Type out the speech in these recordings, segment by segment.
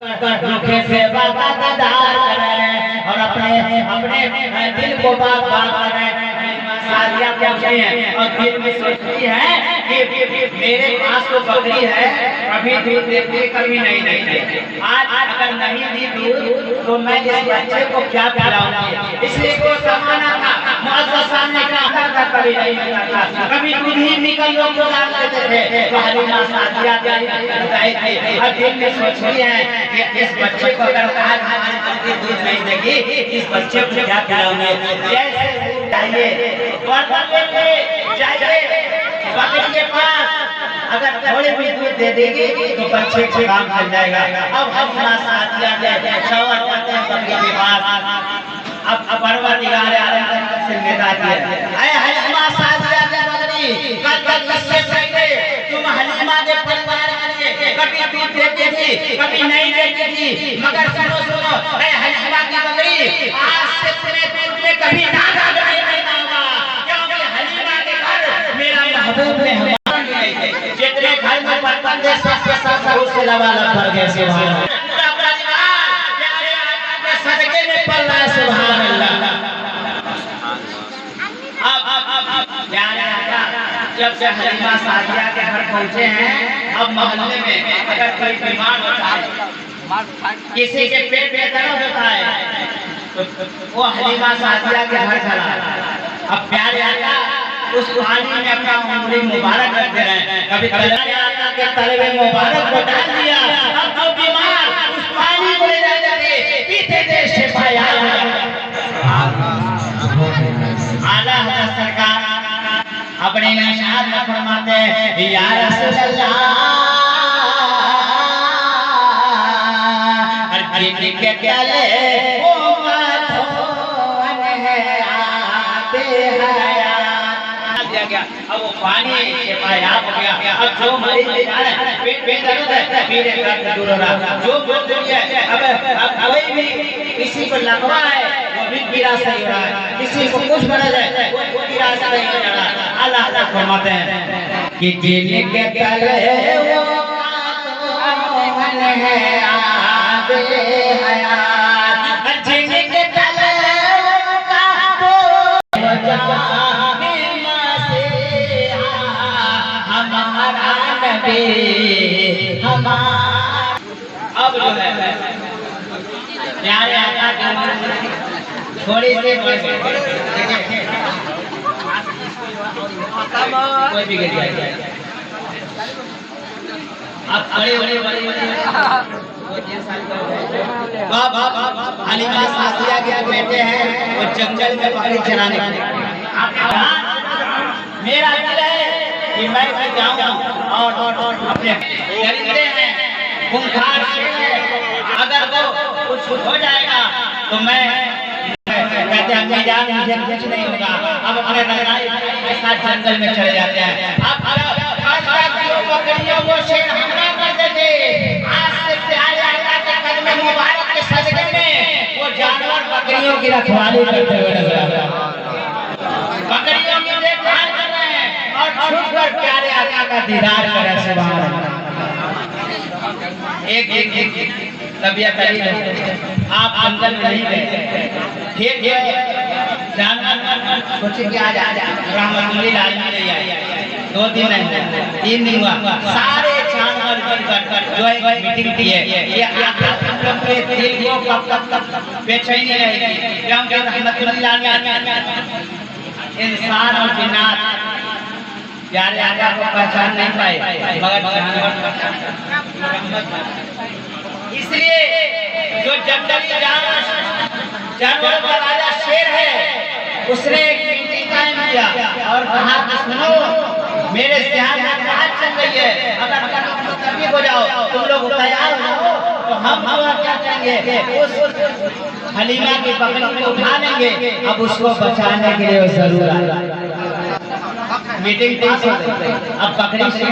धोखे से वफादार करें और अपने अपने दिल को बार-बार करें। सादिया कहती हैं और दिल में सोचती है कि मेरे पास तो बकरी है, कभी दूध देती कभी नहीं देती। आज अगर नहीं दी दूध तो मैं इस बच्चे को क्या पिलाऊंगी। इसलिए वो जमाना था मुअज़्ज़ज़ सामने का कभी नहीं मिलता, कभी दूध ही निकल लोग गुजार लेते थे। तो हलीमा सादिया थी और दिल में सोचती है कि इस बच्चे को अगर आज हमारी बकरी दूध नहीं देगी, इस बच्चे को क्या पिलाऊंगी। जैसे चाहिए जाइए बकरी के पास, अगर थोड़ी भी दूध दे देगी तो बच्चे को काम चल जाएगा। अब हलीमा सादिया शौहर करते हैं बकरी के पास। अब परवरदिगार आलम की जिम्मेदारी है। ऐ हलीमा सादिया की बकरी, कल इससे पहले तुम हलीमा के परिवार के लिए कभी दूध देती थी, कभी नहीं देती थी, मगर सुनो सुनो ऐ हलीमा की बकरी, आज से तुम्हें दूध में कभी नागा नहीं होगा, क्योंकि हलीमा के घर मेरा महबूब मेहमान नहीं थे। जितने घर में बर्तन थे सबके सब उससे लबालब भर गए। सुभान अल्लाह, पूरा परिवार प्यारे आका के सदके में पल रहा है। सुभान अल्लाह। अब प्यारे आका जब से हलीमा सादिया के घर पहुंचे हैं, अब मोहल्ले में अगर कोई बीमार होता है, किसी के पेट में दर्द होता है, तो वो हलीमा सादिया के घर चला। अब प्यारे आका उस पानी में अपना उंगली मुबारक रख दे रहे हैं, कभी प्यारे आका के तले में मुबारक को डाल दिया। अब जो बीमार उस पानी को ले जाते पीते थे, शिफाया आला हज़रत सरकार अपने निशान में फरमाते हैं, या रसूल अल्लाह अर्जी के तले वो माथोन है आते हयात दिया गया। अब वो पानी शिफायाब हो गया। अब जो मरीज बेचारे पेट में दर्द है, मेरे दर्द दूर हो रहा, जो बोल है अब कोई भी किसी को लगवा है वो भी गिरा सही हो रहा है, किसी को कुछ बना जाए वो गिरा सही हो रहा है। अल्लाह ताला फरमाते हैं कि जीने के तले वो माथोन है आते हयात, जीने के तले का वो जाने से हमारा नबी हमारा। अब जो है प्यारे आका थोड़ी सी कोई भी गिर जाए आप खड़े होने वाले हलीमा सादिया के बेटे हैं, वो जंगल में बकरी चराने मेरा दिल है कि मैं जाऊं और अपने दरिद्रे हैं खूंखार अगर वो कुछ हो जाएगा तो मैं कहते हैं मुझे कुछ नहीं होगा। अब अपने के साथ जंगल में चले जाते हैं। अब बकरियों को शेर हमला करते थे, आज से प्यारे आका के कदम मुबारक के सजदे में वो जानवर बकरियों की रखवाली करते हुए नजर आ रहे हैं, बकरियों की देखभाल कर रहे हैं और छुपकर प्यारे आका का दीदार कर रहे हैं। सुभान अल्लाह। एक तबीयत आप जंगल में नहीं गए, फिर जानवर सोचे कि आज रहमतुल्लाह नहीं आए, 2 दिन नहीं 3 दिन हुआ, सारे जानवर जो एक मीटिंग की है, ये आप के दिल को कब बेचैनी रहेगी, क्योंकि रहमतुल्लाह इंसान और जिन्नात प्यारे आका को पहचान नहीं पाए, मगर इसलिए जो जंगली जानवर का राजा शेर है, उसने एक मीटिंग कायम किया और कहा कि सुनो मेरे शहर में बात चल रही है, अगर कभी हो जाओ तुम लोग तैयार हो तो हम क्या करेंगे, उस हलीमा की बकरी को उठा लेंगे। अब उसको बचाने के लिए जरूर आए। मीटिंग अब बकरी से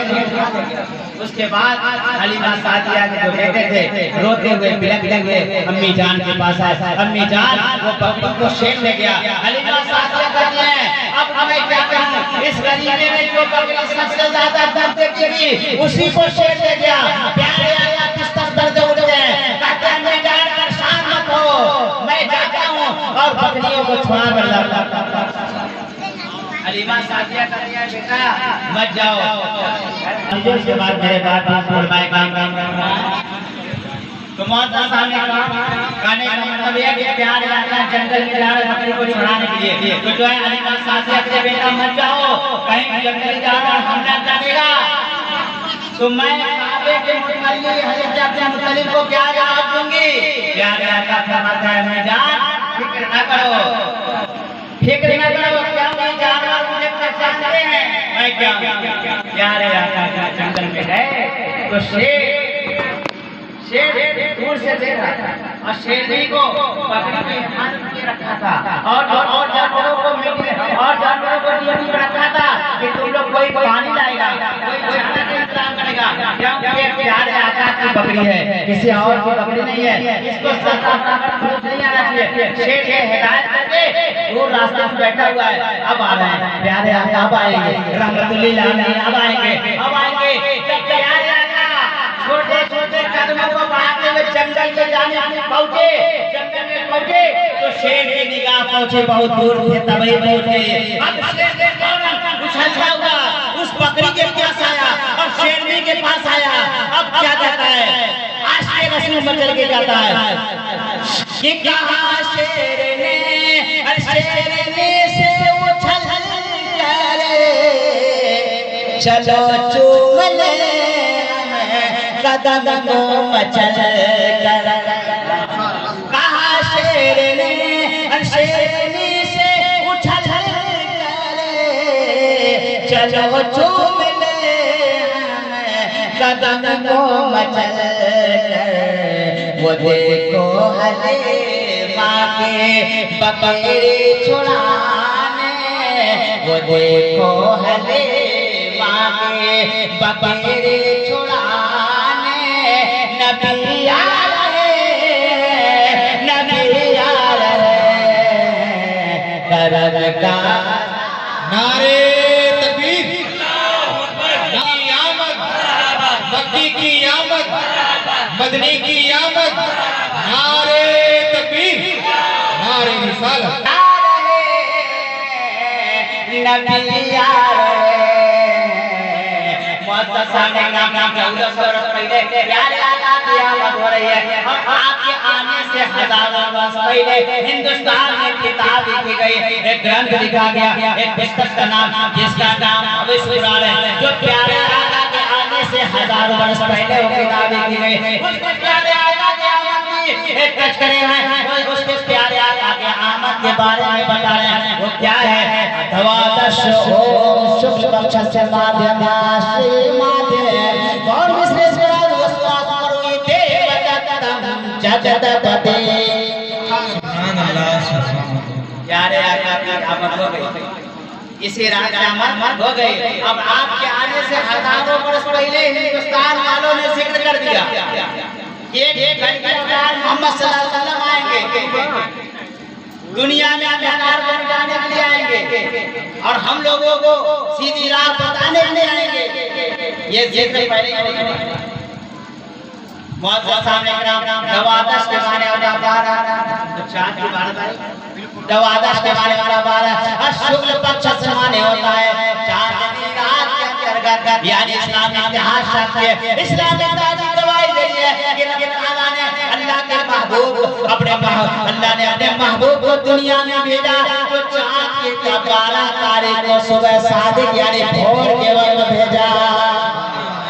उसके बाद हलीमा सादिया के जो बेटे थे रोते हुए बिलखते हुए अम्मी जान के पास आए। अम्मी जान वो बकरी को शेर ले गया। हलीमा सादिया कहती हैं अब मैं क्या करूं, इस गरीबे में जो बकरी सबसे ज्यादा दर्द देती थी उसी को शेर ले गया। प्यारे आका किस तरह दर्द उठ गए, पास शादियां कर दिया बेटा मत जाओ। उसके बाद मेरे बाप फरमाए काम तो मौत सामने कहने का मतलब यह कि प्यार जाता है जंगल में जा रहा बकरी को छुड़ाने के लिए। तो जो है अली का शादियां करे बेटा मत जाओ, कहीं जंगल जा रहा हमला करेगा तो मैं काबे के मुतल्ली हजरत अपने मुतल्ली को क्या जवाब दूंगी? प्यार का फरमाता है मैं जान फिक्र न करो, फिक्र न करो, क्योंकि जानवर मुझे पहचानते हैं। मैं क्या प्यार का जंगल में गए तो शेर दूर से देख रहा था और शेरनी को बकरी में हाथ में रखा था और जानवरों को ड्यूटी पे रखा था कि तुम लोग कोई पानी लाएगा, कोई खाना का इंतजाम करेगा, क्योंकि ये प्यार आका की बकरी है, किसी और की बकरी नहीं है, इसको सस्ता नहीं आना चाहिए। शेर ये हिदायत करके दूर रास्ते में बैठा हुआ है, अब आ रहे हैं प्यारे आका, अब आएंगे रहमतुल्लिल अलैहि, अब आएंगे जब प्यारे आका छोटे छोटे कदमों को बढ़ाते हुए जंगल में जाने पहुंचे तो शेर की निगाह पहुंचे बहुत दूर थे तभी पहुंचे। अब शेर उछलता हुआ उस बकरी के पास आया और शेरनी के पास आया। अब क्या कहता है? आशिक़ रसूल मचल के कहता है कि कहा शेरनी से उछल कर चलो चूम ले कदम को मचल कर। कहा शेरनी से उछल कर चलो चूम ले कदम को मचल कर। वो देखो हलीमा के बकरी छुड़ाने, वो देखो हलीमा के बकरी छुड़ाने नबी आ रहे का नारे तकबीर, की आमद, मक्की की आमद, मदनी की आमद, नारे तकबीर, नारे रिसालत, नबी आ रहे। प्यारे आका की आमद हो रही है और आपके आने से हजारों वर्ष पहले हिंदुस्तान में किताब लिखी गई, एक ग्रंथ लिखा गया, एक पुस्तक का नाम जिसका नाम अविष्ट कुरान है, जो प्यारे आका के आने से हजारों वर्ष पहले वो किताब लिखी गई। उसके प्यारे आका के आमद की एक तस्करे हैं, उसके प्यारे आका के आमद के बारे में बता रहे हैं। वो क्या है? द्वादश ओम शुक्ल पक्ष से माध्यम और विश्वेश्वराय वस्तास करोगी देवदत्तम जगदपते। सुभान अल्लाह। प्यारे आका की आमद हो गई, इसी रात आमद हो गई। अब आपके आने से हजारों वर्ष पहले हिंदुस्तान वालों ने जिक्र कर दिया एक घंटे बाद मोहम्मद सल्लल्लाहु अलैहि वसल्लम आएंगे, दुनिया में अंधकार बन जाने के लिए आएंगे और हम लोगों को सीधी राह बताने के लिए आएंगे। ये जिक्र पहले मौजूद सामने द्वादश के माने वाला 12 द्वादश के माने वाला 12 शुक्ल पक्ष से माने होता है चांदनी रात के अंतर्गत, यानी इस्लाम इतिहास शास्त्र इस्लाम में गवाही दे रही है कि अल्लाह ने अल्लाह के महबूब अल्लाह ने अपने महबूब को दुनिया में भेजा तो चांद की 12 तारीख को सुबह सादिक यानी भोर के वक्त भेजा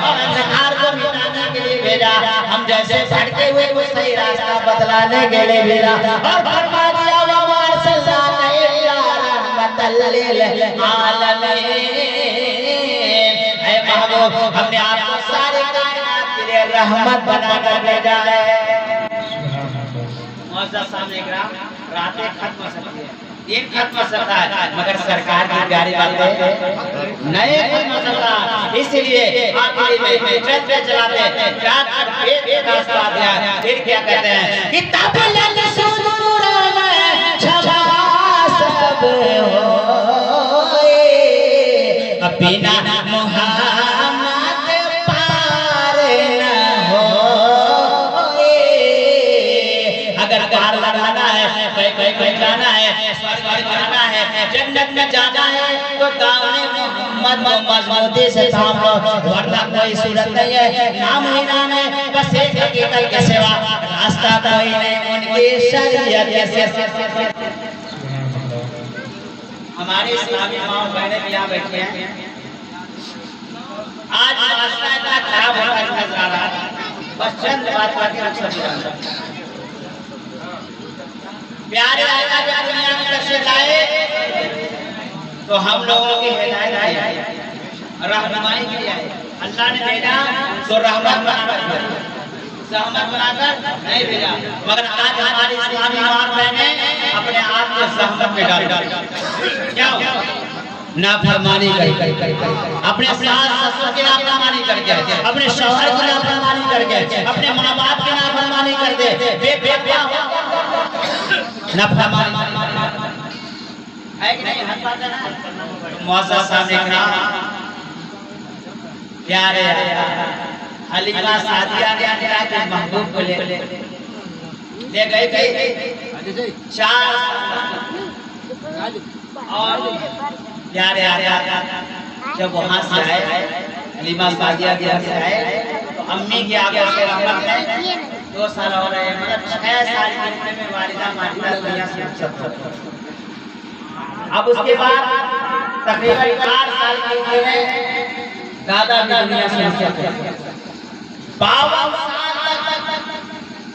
और अंधकार को मिटाने के लिए भेजा। हम जैसे भटके हुए को सही रास्ता बतलाने के लिए भेजा और फरमा दिया वमार सल्लल्लाहु अलैहि आलमीन। ऐ महबूब, हमने आपको सारे कायनात के लिए रहमत बनाकर भेजा है। मौजूद सामने रातें खत्म हो सकती है, दिन खत्म हो सकता है, मगर सरकार की प्यारी बातें नए खत्म हो सकता। इसलिए आखिरी में चलते चलाते रात भर एक रास्ता दिया। फिर क्या कहते हैं? किताब लल सुनूर में छबा सब होए, बिना मुहम्मद पार न होए। अगर पार लगाना है, कहीं जाना है, स्वर्ग में जाना है, जन्नत में जाना है तो दामने मोहम्मद को मजबूती से थाम लो, वरना कोई सूरत नहीं है। नाम ही नाम है, बस एक हकीकत के सिवा रास्ता कोई नहीं उनकी शरीयत से। हमारे इस्लामी माँ बहने भी यहाँ बैठे हैं। आज रास्ता इतना खराब होता है नजर आ रहा है, बस चंद बात प्यारे आका जब दुनिया में तशरीफ लाए तो हम लोगों की हिदायत आई, रहनुमाई के लिए आए। अल्लाह ने भेजा तो रहमत बनाकर नहीं भेजा, मगर आज हमारी इस्लामी माँ बहने अपने आप को ज़हमत में डाल क्या नाफरमानी कर अपने सास ससुर की नाफरमानी करके, अपने शौहर की नाफरमानी करके, अपने माँ बाप की नाफरमानी कर दे नाफरमानी है कि नहीं? मौज़ूद सामने प्यारे हलीमा सादिया ने महबूब को ले गई चार और प्यारे जब वहाँ से आए हलीमा सादिया के घर से आए तो अम्मी के आगे से रहमत है 2 साल हो रहे हैं, मतलब 6 साल की उम्र में वालिदा मालिदा दुनिया से रुखसत। अब उसके बाद तकरीबन 4 साल की उम्र में दादा भी दुनिया से रुखसत। 52 साल तक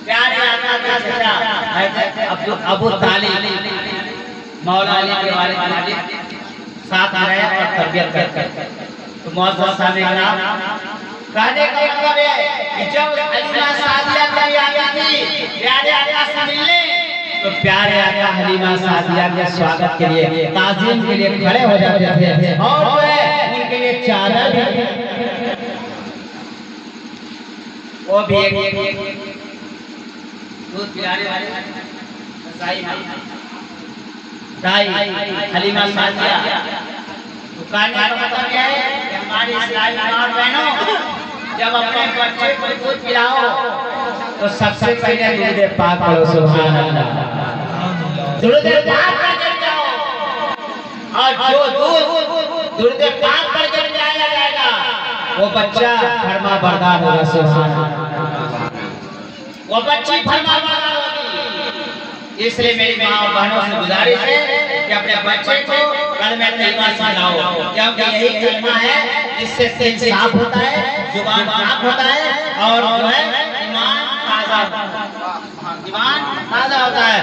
प्यारे आका का अबू तालिब मौला अली के वालिद साथ आ रहे और तरबियत कर तो मौजूद सामने कहने का मतलब है कि जब हलीमा सादिया कभी आती थी प्यारे आका से मिलने तो प्यारे आका हलीमा सादिया के स्वागत के लिए ताज़ीम के लिए खड़े हो जाते थे और जो है उनके लिए चादर भी वो भी एक दूध पिलाने वाले दाई हलीमा सादिया कहने का मतलब यह है कि हमारी इस्लामी माँ बहनों जब अपने बच्चे को दूध पिलाओ तो सबसे पहले दूध पाक पढ़ो, सुभान अल्लाह, दूध पाक पढ़ जाओ और जो दूध पाक पढ़ कर जाया जाएगा वो बच्चा फरमा बरदार होगा, सुभान अल्लाह, वो बच्ची फरमा बरदार होगी। इसलिए मेरी माँ और बहनों से गुजारिश है कि अपने बच्चे को कलमा तैयबा सिखाओ, क्योंकि यही कलमा है जिससे दिल साफ होता है, जुबान साफ होता है और जो है ईमान ताज़ा होता है।